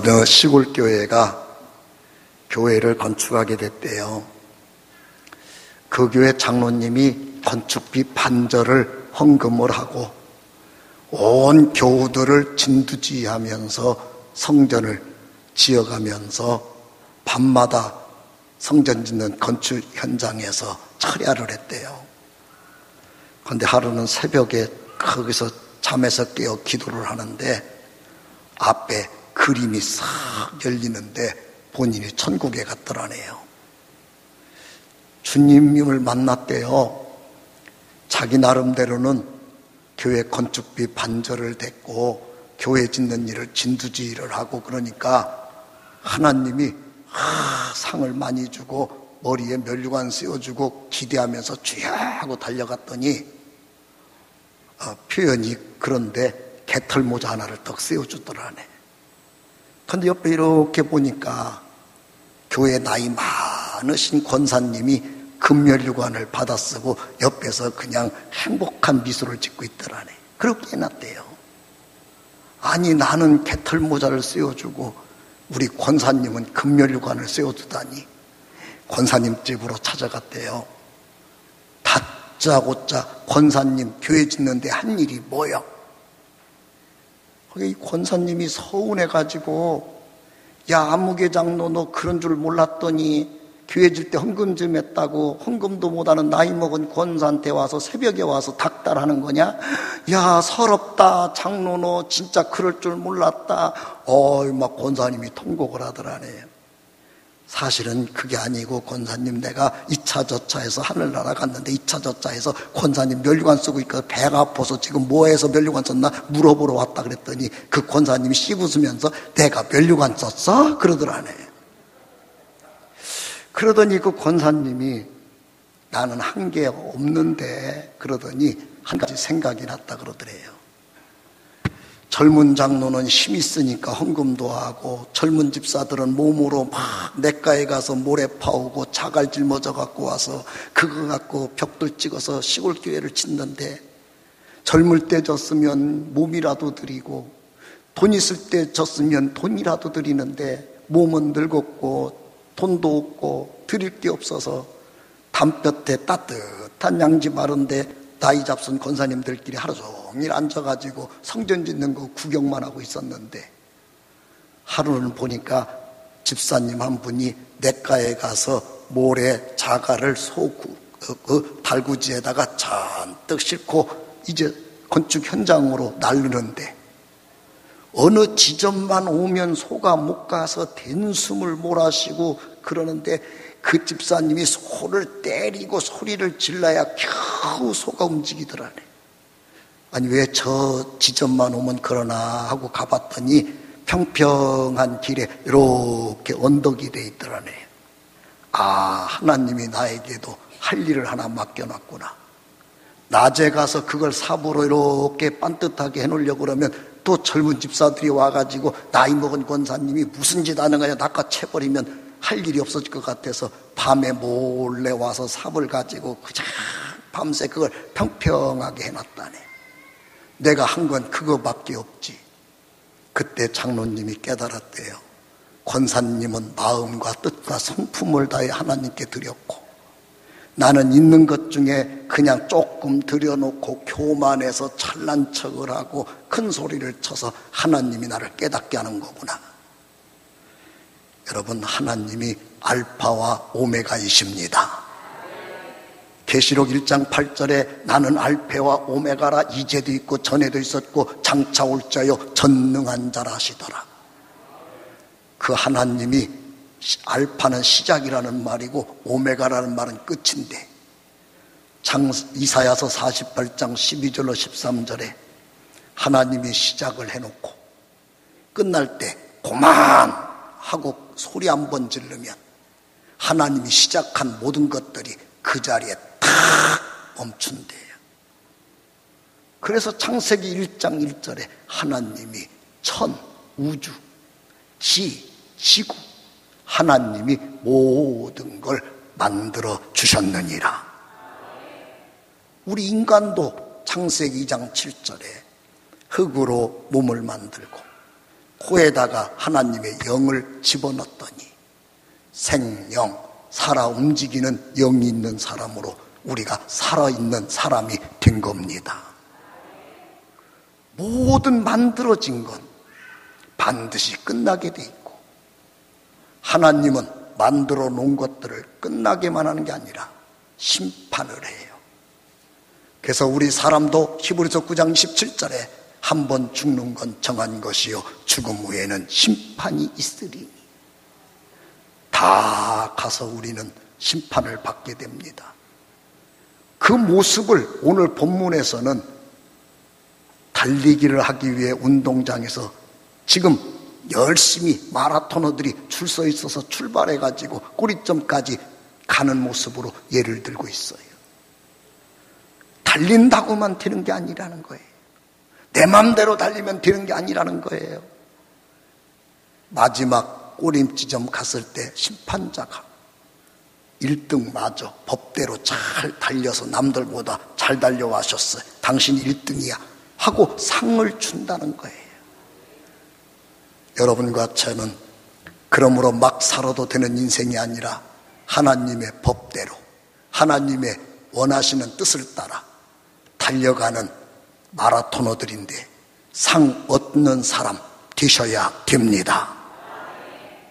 어느 시골 교회가 교회를 건축하게 됐대요. 그 교회 장로님이 건축비 반절을 헌금을 하고 온 교우들을 진두지휘하면서 성전을 지어가면서 밤마다 성전 짓는 건축 현장에서 철야를 했대요. 그런데 하루는 새벽에 거기서 잠에서 깨어 기도를 하는데 앞에 그림이 싹 열리는데 본인이 천국에 갔더라네요. 주님을 만났대요. 자기 나름대로는 교회 건축비 반절을 댔고 교회 짓는 일을 진두지휘를 하고 그러니까 하나님이 상을 많이 주고 머리에 면류관 씌워주고 기대하면서 주야 하고 달려갔더니 표현이 그런데 개털 모자 하나를 떡 씌워주더라네. 근데 옆에 이렇게 보니까 교회 나이 많으신 권사님이 금면류관을 받아 쓰고 옆에서 그냥 행복한 미소를 짓고 있더라네. 그렇게 해놨대요. 아니 나는 개털 모자를 씌워주고 우리 권사님은 금면류관을 씌워주다니. 권사님 집으로 찾아갔대요. 다짜고짜 권사님 교회 짓는데 한 일이 뭐야? 거기 권사님이 서운해가지고 야 아무개 장로 너 그런 줄 몰랐더니 교회 질 때 헌금 좀 했다고 헌금도 못하는 나이 먹은 권사한테 와서 새벽에 와서 닥달하는 거냐? 야 서럽다 장로 너 진짜 그럴 줄 몰랐다. 막 권사님이 통곡을 하더라네요. 사실은 그게 아니고 권사님 내가 2차 저차에서 하늘나라 갔는데 2차 저차에서 권사님 면류관 쓰고 있고 배가 아파서 지금 뭐해서 면류관 썼나 물어보러 왔다 그랬더니 그 권사님이 씹으면서 내가 면류관 썼어? 그러더라네. 그러더니 그 권사님이 나는 한 게 없는데 그러더니 한 가지 생각이 났다 그러더래요. 젊은 장로는 힘 있으니까 헌금도 하고 젊은 집사들은 몸으로 막 냇가에 가서 모래 파오고 자갈 짊어져 갖고 와서 그거 갖고 벽돌 찍어서 시골 교회를 짓는데 젊을 때 졌으면 몸이라도 드리고 돈 있을 때 졌으면 돈이라도 드리는데 몸은 늙었고 돈도 없고 드릴 게 없어서 담볕에 따뜻한 양지 마른데 나이 잡순 권사님들끼리 하루 종일 앉아가지고 성전 짓는 거 구경만 하고 있었는데 하루는 보니까 집사님 한 분이 냇가에 가서 모래 자갈을 그 달구지에다가 잔뜩 싣고 이제 건축 현장으로 나르는데 어느 지점만 오면 소가 못 가서 된숨을 몰아쉬고 그러는데 그 집사님이 소를 때리고 소리를 질러야 겨우 소가 움직이더라네. 아니 왜 저 지점만 오면 그러나 하고 가봤더니 평평한 길에 이렇게 언덕이 돼 있더라네. 하나님이 나에게도 할 일을 하나 맡겨놨구나. 낮에 가서 그걸 삽으로 이렇게 반듯하게 해놓으려고 그러면 또 젊은 집사들이 와가지고 나이 먹은 권사님이 무슨 짓 하는 거냐 낚아채버리면 할 일이 없어질 것 같아서 밤에 몰래 와서 삽을 가지고 그냥 밤새 그걸 평평하게 해놨다네. 내가 한 건 그거밖에 없지. 그때 장로님이 깨달았대요. 권사님은 마음과 뜻과 성품을 다해 하나님께 드렸고 나는 있는 것 중에 그냥 조금 들여놓고 교만해서 잘난 척을 하고 큰 소리를 쳐서 하나님이 나를 깨닫게 하는 거구나. 여러분 하나님이 알파와 오메가이십니다. 계시록 1장 8절에 나는 알파와 오메가라 이제도 있고 전에도 있었고 장차 올 자요 전능한 자라 하시더라. 그 하나님이 알파는 시작이라는 말이고 오메가라는 말은 끝인데 이사야서 48장 12절로 13절에 하나님이 시작을 해놓고 끝날 때 고만 하고 소리 한 번 지르면 하나님이 시작한 모든 것들이 그 자리에 탁 멈춘대요. 그래서 창세기 1장 1절에 하나님이 천, 우주, 지구 하나님이 모든 걸 만들어 주셨느니라. 우리 인간도 창세기 2장 7절에 흙으로 몸을 만들고 코에다가 하나님의 영을 집어넣었더니 생영, 살아 움직이는 영이 있는 사람으로 우리가 살아있는 사람이 된 겁니다. 모든 만들어진 건 반드시 끝나게 돼 있고, 하나님은 만들어 놓은 것들을 끝나게만 하는 게 아니라 심판을 해요. 그래서 우리 사람도 히브리서 9장 17절에 한 번 죽는 건 정한 것이요 죽음 후에는 심판이 있으리니, 다 가서 우리는 심판을 받게 됩니다. 그 모습을 오늘 본문에서는 달리기를 하기 위해 운동장에서 지금 열심히 마라토너들이 줄 서 있어서 출발해가지고 꼬리점까지 가는 모습으로 예를 들고 있어요. 달린다고만 되는 게 아니라는 거예요. 내 맘대로 달리면 되는 게 아니라는 거예요. 마지막 꼬림지점 갔을 때 심판자가 1등 맞아, 법대로 잘 달려서 남들보다 잘 달려와셨어요, 당신이 1등이야 하고 상을 준다는 거예요. 여러분과 저는 그러므로 막 살아도 되는 인생이 아니라 하나님의 법대로, 하나님의 원하시는 뜻을 따라 달려가는 마라토너들인데 상 얻는 사람 되셔야 됩니다.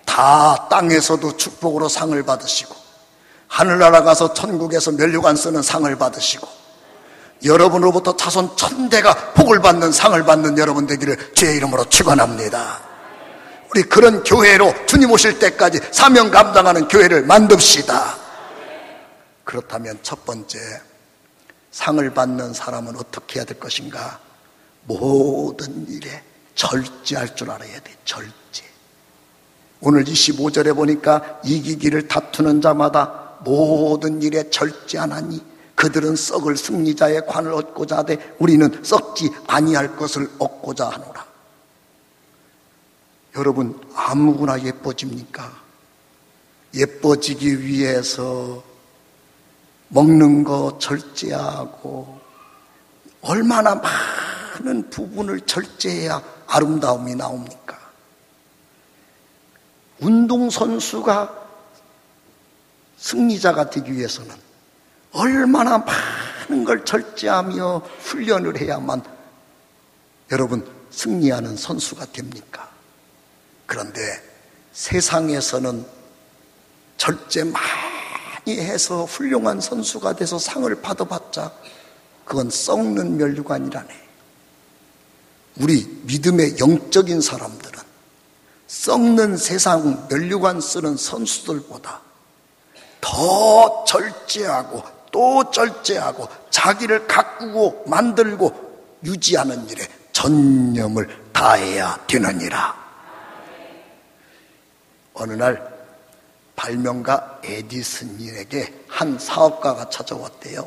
다 땅에서도 축복으로 상을 받으시고, 하늘나라 가서 천국에서 면류관 쓰는 상을 받으시고, 여러분으로부터 자손 1000대가 복을 받는 상을 받는 여러분 되기를 주의 이름으로 축원합니다. 우리 그런 교회로 주님 오실 때까지 사명 감당하는 교회를 만듭시다. 그렇다면 첫 번째, 상을 받는 사람은 어떻게 해야 될 것인가? 모든 일에 절제할 줄 알아야 돼. 절제. 오늘 25절에 보니까 이기기를 다투는 자마다 모든 일에 절제하나니 그들은 썩을 승리자의 관을 얻고자 하되 우리는 썩지 아니할 것을 얻고자 하노라. 여러분, 아무거나 예뻐집니까? 예뻐지기 위해서 먹는 거 절제하고 얼마나 많은 부분을 절제해야 아름다움이 나옵니까? 운동선수가 승리자가 되기 위해서는 얼마나 많은 걸 절제하며 훈련을 해야만 여러분 승리하는 선수가 됩니까? 그런데 세상에서는 절제 많이 해서 훌륭한 선수가 돼서 상을 받아봤자 그건 썩는 면류관이라네. 우리 믿음의 영적인 사람들은 썩는 세상 면류관 쓰는 선수들보다 더 절제하고 또 절제하고 자기를 가꾸고 만들고 유지하는 일에 전념을 다해야 되느니라. 어느 날 발명가 에디슨에게 한 사업가가 찾아왔대요.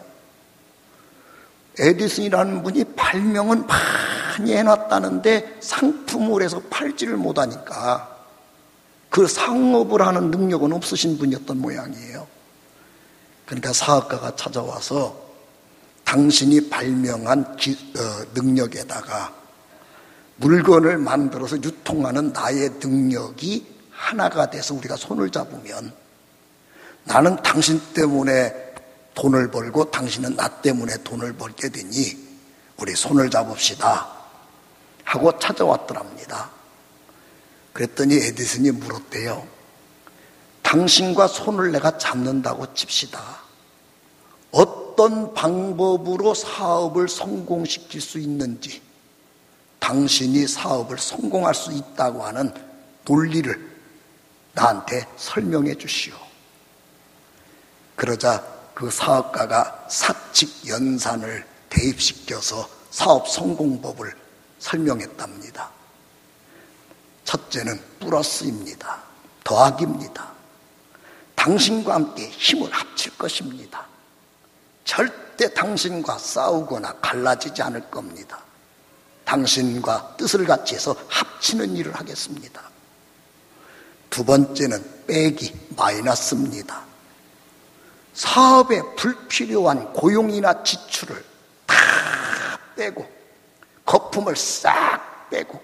에디슨이라는 분이 발명은 많이 해놨다는데 상품을 해서 팔지를 못하니까 그 상업을 하는 능력은 없으신 분이었던 모양이에요. 그러니까 사업가가 찾아와서 당신이 발명한 능력에다가 물건을 만들어서 유통하는 나의 능력이 하나가 돼서 우리가 손을 잡으면 나는 당신 때문에 돈을 벌고 당신은 나 때문에 돈을 벌게 되니 우리 손을 잡읍시다 하고 찾아왔더랍니다. 그랬더니 에디슨이 물었대요. 당신과 손을 내가 잡는다고 칩시다. 어떤 방법으로 사업을 성공시킬 수 있는지, 당신이 사업을 성공할 수 있다고 하는 논리를 나한테 설명해 주시오. 그러자 그 사업가가 사칙 연산을 대입시켜서 사업 성공법을 설명했답니다. 첫째는 플러스입니다. 더하기입니다. 당신과 함께 힘을 합칠 것입니다. 절대 당신과 싸우거나 갈라지지 않을 겁니다. 당신과 뜻을 같이 해서 합치는 일을 하겠습니다. 두 번째는 빼기, 마이너스입니다. 사업에 불필요한 고용이나 지출을 다 빼고 거품을 싹 빼고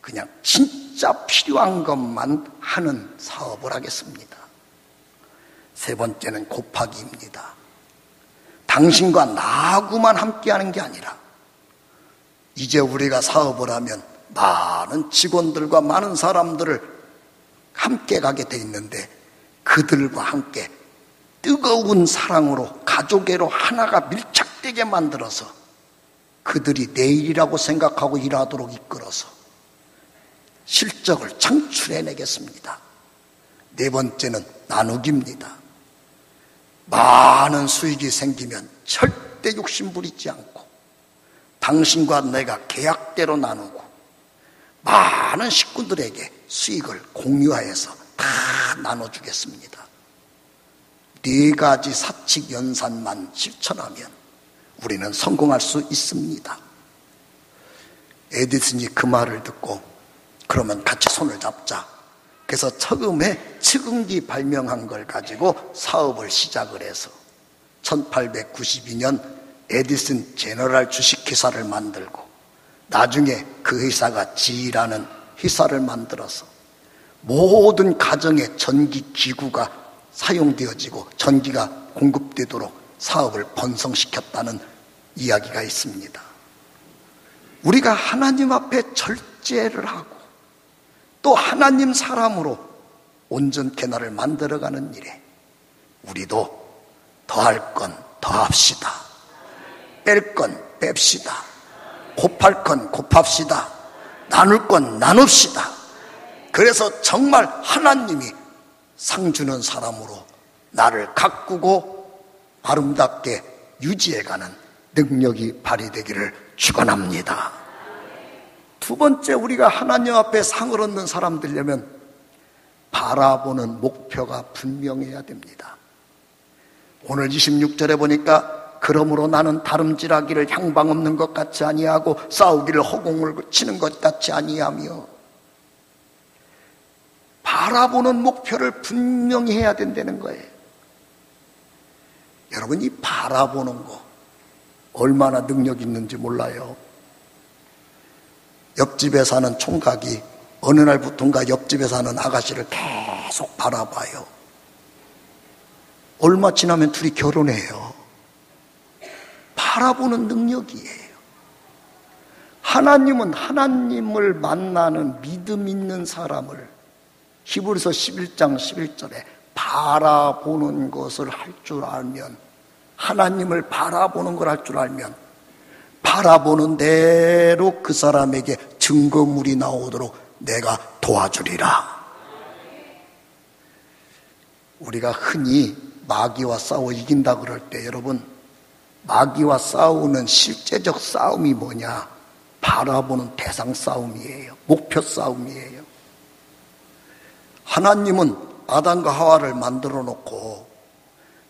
그냥 진짜 필요한 것만 하는 사업을 하겠습니다. 세 번째는 곱하기입니다. 당신과 나하고만 함께하는 게 아니라 이제 우리가 사업을 하면 많은 직원들과 많은 사람들을 함께 가게 돼 있는데 그들과 함께 뜨거운 사랑으로 가족애로 하나가 밀착되게 만들어서 그들이 내일이라고 생각하고 일하도록 이끌어서 실적을 창출해내겠습니다. 네 번째는 나누기입니다. 많은 수익이 생기면 절대 욕심 부리지 않고 당신과 내가 계약대로 나누고 많은 식구들에게 수익을 공유하여서 다 나눠주겠습니다. 네 가지 사칙 연산만 실천하면 우리는 성공할 수 있습니다. 에디슨이 그 말을 듣고 그러면 같이 손을 잡자. 그래서 처음에 측은기 발명한 걸 가지고 사업을 시작을 해서 1892년 에디슨 제너럴 주식회사를 만들고 나중에 그 회사가 G라는 회사를 만들어서 모든 가정에 전기기구가 사용되어지고 전기가 공급되도록 사업을 번성시켰다는 이야기가 있습니다. 우리가 하나님 앞에 절제를 하고 또 하나님 사람으로 온전케 나를 만들어가는 일에 우리도 더할 건 더합시다. 뺄 건 뺍시다. 곱할 건 곱합시다. 나눌 건 나눕시다. 그래서 정말 하나님이 상 주는 사람으로 나를 가꾸고 아름답게 유지해가는 능력이 발휘되기를 축원합니다. 두 번째, 우리가 하나님 앞에 상을 얻는 사람 되려면 바라보는 목표가 분명해야 됩니다. 오늘 26절에 보니까 그러므로 나는 다름질하기를 향방 없는 것 같이 아니하고 싸우기를 허공을 치는 것 같이 아니하며, 바라보는 목표를 분명히 해야 된다는 거예요. 여러분, 이 바라보는 거 얼마나 능력 있는지 몰라요. 옆집에 사는 총각이 어느 날부턴가 옆집에 사는 아가씨를 계속 바라봐요. 얼마 지나면 둘이 결혼해요. 바라보는 능력이에요. 하나님은 하나님을 만나는 믿음 있는 사람을 히브리서 11장 11절에 바라보는 것을 할 줄 알면, 하나님을 바라보는 걸 할 줄 알면 바라보는 대로 그 사람에게 증거물이 나오도록 내가 도와주리라. 우리가 흔히 마귀와 싸워 이긴다 그럴 때, 여러분, 마귀와 싸우는 실제적 싸움이 뭐냐? 바라보는 대상 싸움이에요. 목표 싸움이에요. 하나님은 아담과 하와를 만들어 놓고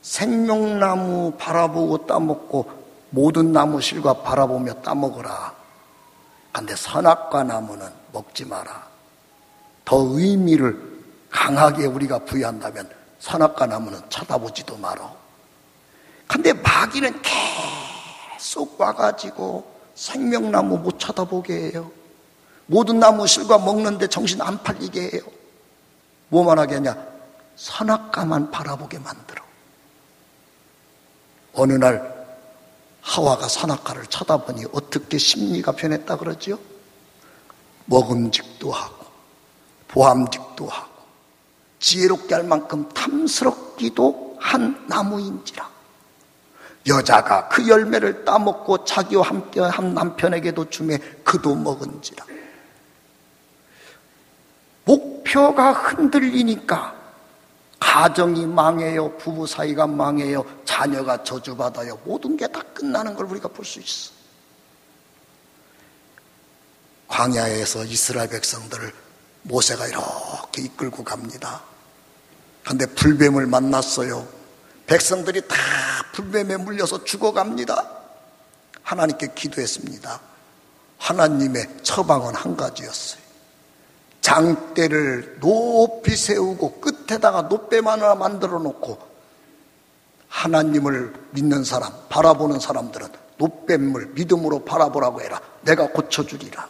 생명나무 바라보고 따먹고 모든 나무 실과 바라보며 따먹으라. 근데 선악과 나무는 먹지 마라. 더 의미를 강하게 우리가 부여한다면 선악과 나무는 쳐다보지도 마라. 근데 마귀는 계속 와가지고 생명나무 못 쳐다보게 해요. 모든 나무 실과 먹는데 정신 안 팔리게 해요. 뭐만 하게 하냐? 선악과만 바라보게 만들어. 어느 날 하와가 선악과를 쳐다보니 어떻게 심리가 변했다 그러지요? 먹음직도 하고 보암직도 하고 지혜롭게 할 만큼 탐스럽기도 한 나무인지라. 여자가 그 열매를 따먹고 자기와 함께한 남편에게도 주매 그도 먹은지라. 목표가 흔들리니까 가정이 망해요. 부부 사이가 망해요. 자녀가 저주받아요. 모든 게 다 끝나는 걸 우리가 볼 수 있어. 광야에서 이스라엘 백성들을 모세가 이렇게 이끌고 갑니다. 그런데 불뱀을 만났어요. 백성들이 다 불뱀에 물려서 죽어갑니다. 하나님께 기도했습니다. 하나님의 처방은 한 가지였어요. 장대를 높이 세우고 끝에다가 노뱀 하나 만들어 놓고 하나님을 믿는 사람, 바라보는 사람들은 노뱀을 믿음으로 바라보라고 해라. 내가 고쳐주리라.